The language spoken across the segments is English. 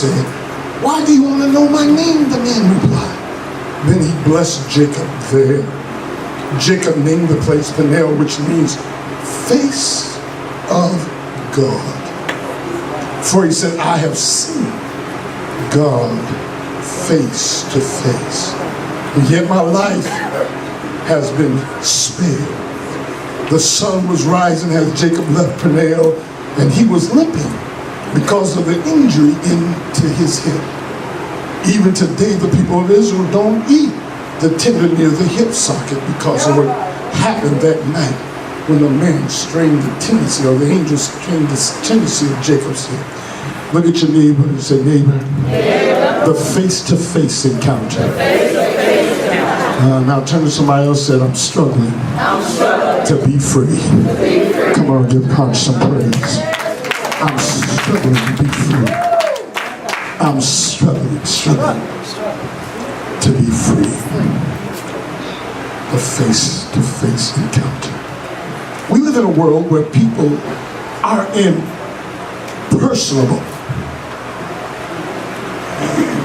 said, "Why do you want to know my name?" The man replied. Then he blessed Jacob there. Jacob named the place Peniel, which means face of God. For he said, "I have seen God face to face, and yet my life has been spared." The sun was rising as Jacob left Peniel, and he was limping because of the injury into his hip. Even today, the people of Israel don't eat the tendon near the hip socket because of what happened that night when the man strained the tendency, or the angel strained the tendency of Jacob's hip. Look at your neighbor and say, "Neighbor, the face-to-face encounter." Now turn to somebody else and say, "I'm struggling to be free." Come on, give God some praise. I'm struggling to be free. I'm struggling to be free. A face-to-face encounter. We live in a world where people are impersonable.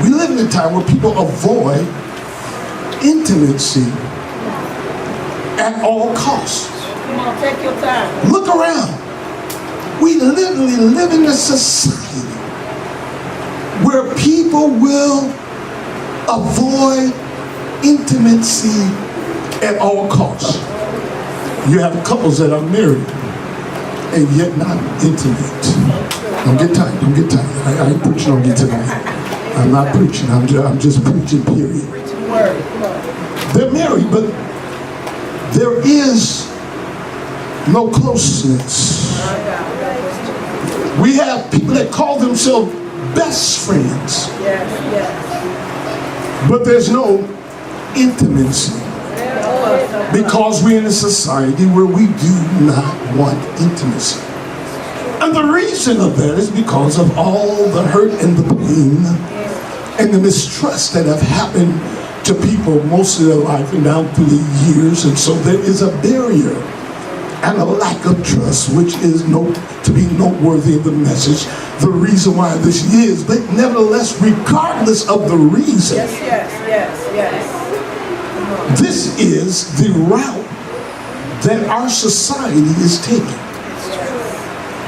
We live in a time where people avoid intimacy at all costs. Come on, take your time. Look around. We literally live in a society where people will avoid intimacy at all costs. You have couples that are married and yet not intimate. Don't get tired. I ain't preaching on you tonight. I'm not preaching. I'm just preaching, period. They're married, but there is no closeness. We have people that call themselves best friends, but there's no intimacy because we're in a society where we do not want intimacy. And the reason of that is because of all the hurt and the pain and the mistrust that have happened to people most of their life and down through the years. And so there is a barrier and a lack of trust, which is to be noteworthy of the message, the reason why this is. But nevertheless, regardless of the reason, this is the route that our society is taking.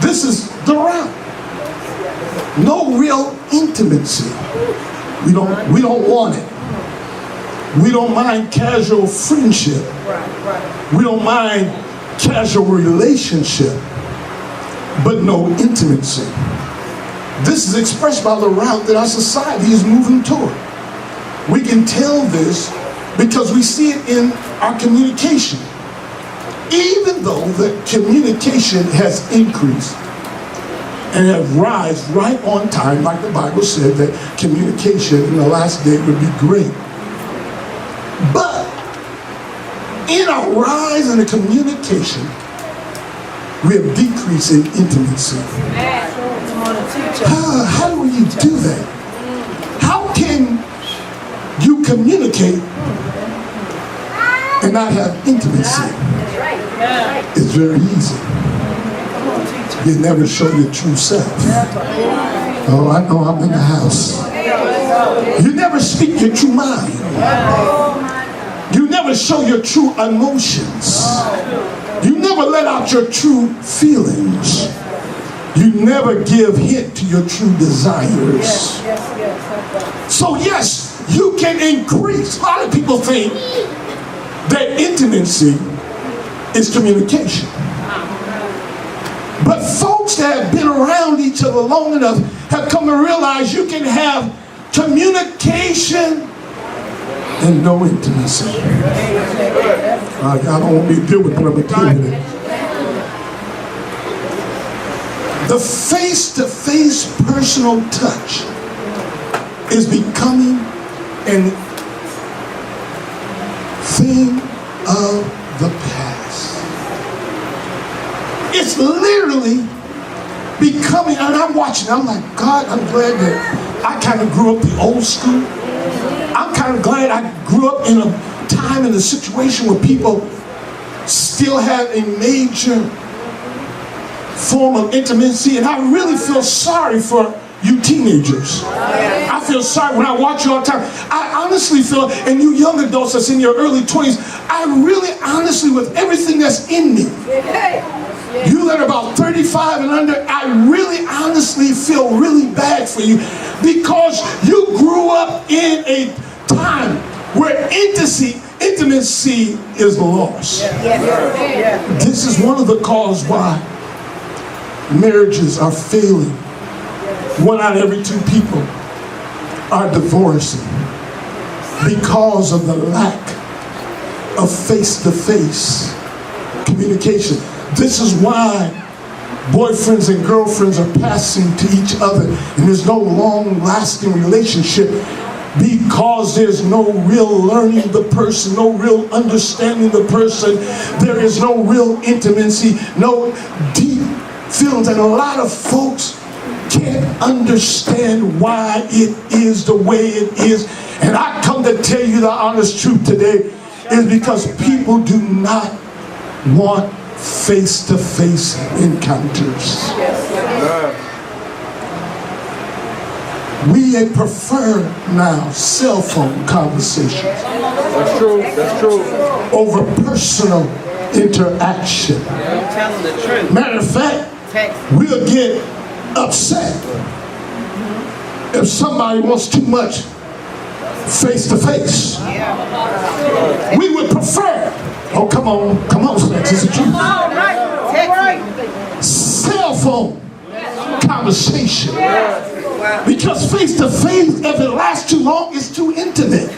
This is the route. No real intimacy. We don't want it. We don't mind casual friendship. We don't mind casual relationship, but no intimacy. This is expressed by the route that our society is moving toward. We can tell this because we see it in our communication. Even though the communication has increased and have rise right on time, like the Bible said that communication in the last day would be great. But in our rise in the communication, we have decreased in intimacy. How do you do that? How can you communicate and not have intimacy? It's very easy. You never show your true self. Oh, I know I'm in the house. You never speak your true mind. You never show your true emotions. You never let out your true feelings. You never give hint to your true desires. So yes, you can increase. A lot of people think that intimacy is communication. But folks that have been around each other long enough have come to realize you can have communication and no intimacy. I don't want me to deal with it, but I'm going to deal with it. The face-to-face personal touch is becoming a thing of the past. It's literally becoming, and I'm watching, I'm like, God, I'm glad that I kind of grew up the old school. I'm kind of glad I grew up in a time, in a situation where people still have a major form of intimacy, and I really feel sorry for you teenagers. I feel sorry when I watch you all the time. I honestly feel, and you young adults that's in your early 20s, I really honestly, with everything that's in me, you that are about 35 and under, I really honestly feel really bad for you because you grew up in a time where intimacy is lost. This is one of the causes why marriages are failing. 1 out of every 2 people are divorcing because of the lack of face-to-face communication. This is why boyfriends and girlfriends are passing to each other and there's no long-lasting relationship because there's no real learning the person, no real understanding the person. There is no real intimacy, no deep feelings, and a lot of folks can't understand why it is the way it is. And I come to tell you the honest truth today is because people do not want face-to-face encounters. We prefer now cell phone conversations. That's true. That's true. Over personal interaction. I'm telling the truth. Matter of fact, we'll get upset if somebody wants too much face-to-face. We would prefer, oh come on, Snacks, it's the truth. Cell phone conversation. Because face-to-face, if it lasts too long, it's too intimate.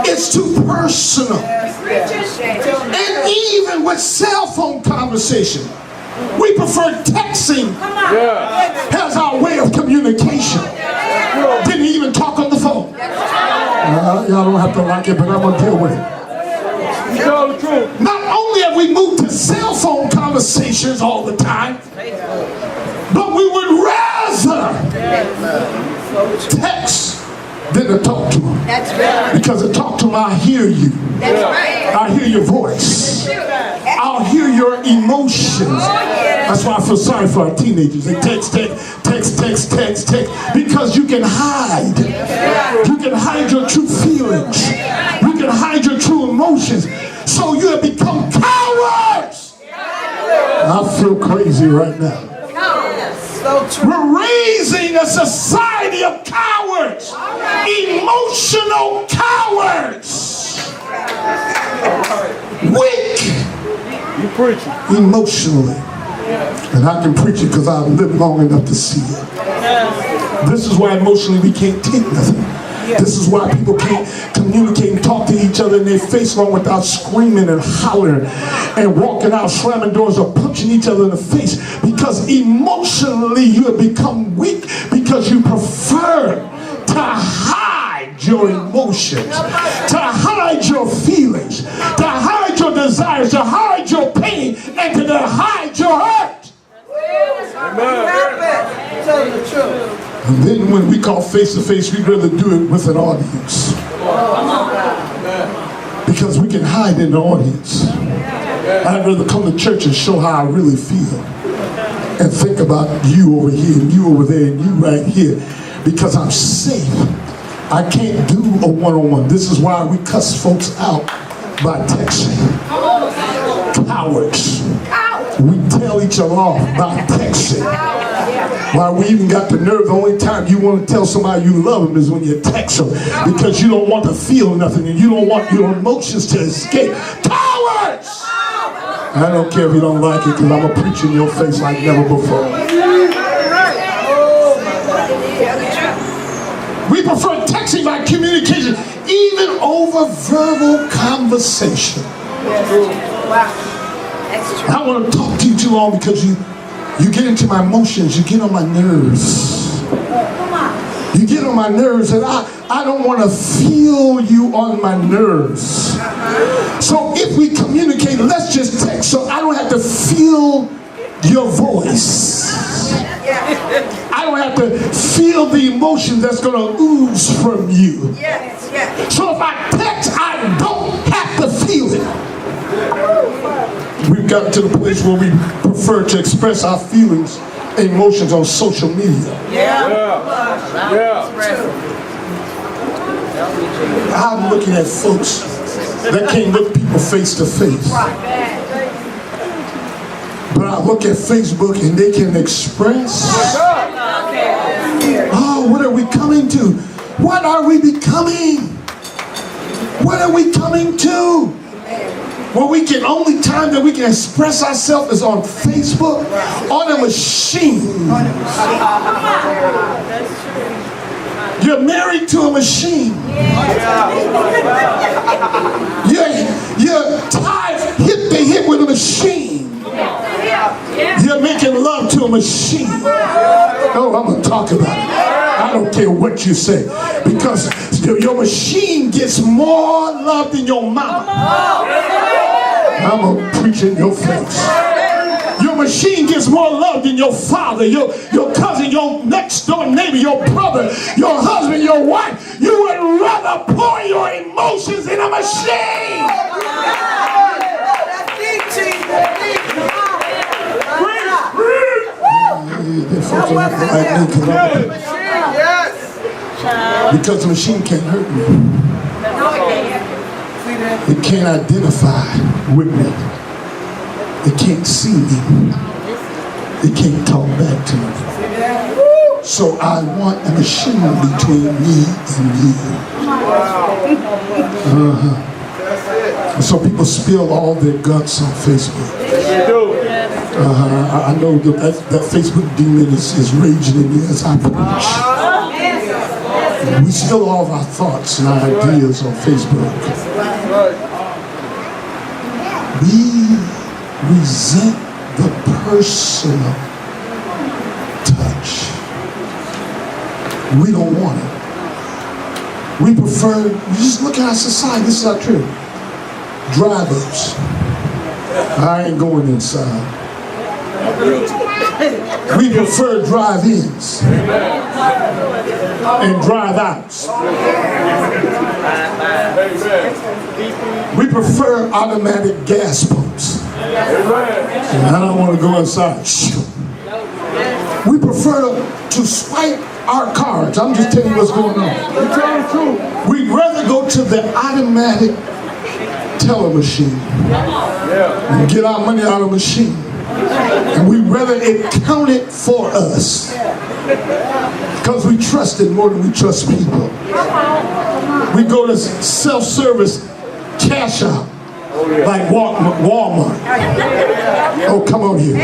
It's too personal. And even with cell phone conversation, we prefer texting as our way of communication. Didn't even talk on the phone. Y'all don't have to like it, but I'm going to deal with it. Not only have we moved to cell phone conversations all the time, but we would rather text than to talk to them. That's right. Because to talk to them, I hear you. That's right. I hear your voice. I'll hear your emotions. That's why I feel sorry for our teenagers. They text, because you can hide. You can hide your true feelings. You can hide your true emotions. So you have become cowards. I feel crazy right now. We're raising a society of cowards. Emotional cowards. Weak. You preaching. Emotionally. And I can preach it because I've lived long enough to see it. This is why emotionally we can't take nothing. This is why people can't communicate and talk to each other in their face long without screaming and hollering and walking out, slamming doors or punching each other in the face. Because emotionally you have become weak because you prefer to hide your emotions, to hide your feelings, to hide your desires, to hide your pain, and to hide your hurt. Tell the truth. And then when we call face-to-face, we'd rather do it with an audience. Because we can hide in the audience. I'd rather come to church and show how I really feel. And think about you over here, and you over there, and you right here. Because I'm safe. I can't do a one-on-one. This is why we cuss folks out by texting. Cowards. We tell each other off by texting. Why we even got the nerve, the only time you want to tell somebody you love them is when you text them. Because you don't want to feel nothing and you don't want your emotions to escape. Cowards! I don't care if you don't like it because I'm going to preach in your face like never before. We prefer texting by communication, even over verbal conversation. I don't want to talk to you too long because you get into my emotions, you get on my nerves. You get on my nerves and I don't want to feel you on my nerves. So if we communicate, let's just text so I don't have to feel your voice. I don't have to feel the emotion that's going to ooze from you. So if I text, I don't have to feel it. We've gotten to the place where we prefer to express our feelings emotions on social media. I'm looking at folks that can't look people face to face. But I look at Facebook and they can express, oh, what are we coming to? What are we becoming? What are we coming to? Well, only time that we can express ourselves is on Facebook, on a machine. You're married to a machine. You're tied hip to hip with a machine. You're making love to a machine. Oh, I'm going to talk about it. I don't care what you say. Because your machine gets more love than your mama. I'm going to preach in your face. Your machine gets more love than your father, your cousin, your next door neighbor, your brother, your husband, your wife. You would rather pour your emotions in a machine. Because the machine can't hurt me. It can't identify with me. It can't see me. It can't talk back to me. So I want a machine between me and you. So people spill all their guts on Facebook. I know that Facebook demon is raging in me as I preach. We spill all of our thoughts and our ideas on Facebook. We resent the personal touch. We don't want it. We prefer, just look at our society, this is not true. Drive-ups. I ain't going inside. We prefer drive-ins and drive-outs. We prefer automatic gas pumps. And I don't want to go inside. We prefer to swipe our cards. I'm just telling you what's going on. We'd rather go to the automatic teller machine and get our money out of the machine. And we'd rather it counted for us because we trust it more than we trust people. We go to self-service cash out like Walmart. Oh, come on here.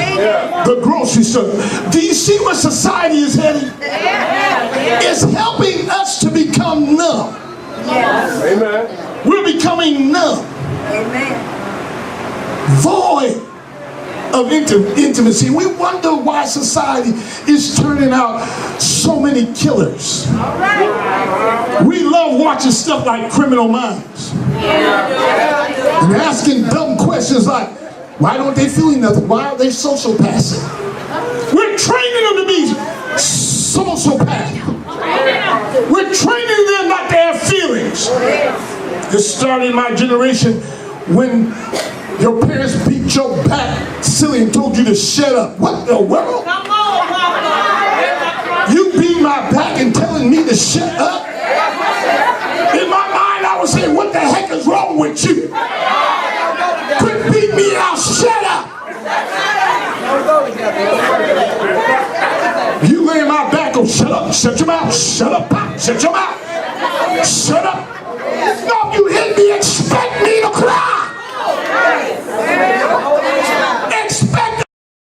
The grocery store. Do you see where society is heading? It's helping us to become numb. Amen. We're becoming numb. Amen. Void of intimacy. We wonder why society is turning out so many killers. We love watching stuff like Criminal Minds and asking dumb questions like, why don't they feel nothing? Why are they sociopaths? We're training them to be sociopaths. We're training them not to have feelings. It started in my generation when your parents beat your back silly and told you to shut up. What the world? Come on, Papa. You beat my back and telling me to shut up? In my mind, I was saying, what the heck is wrong with you? Quit beating me and I'll shut up. You lay in my back, oh, shut up, shut your mouth, shut up, pop, shut your mouth, shut up. No, you hit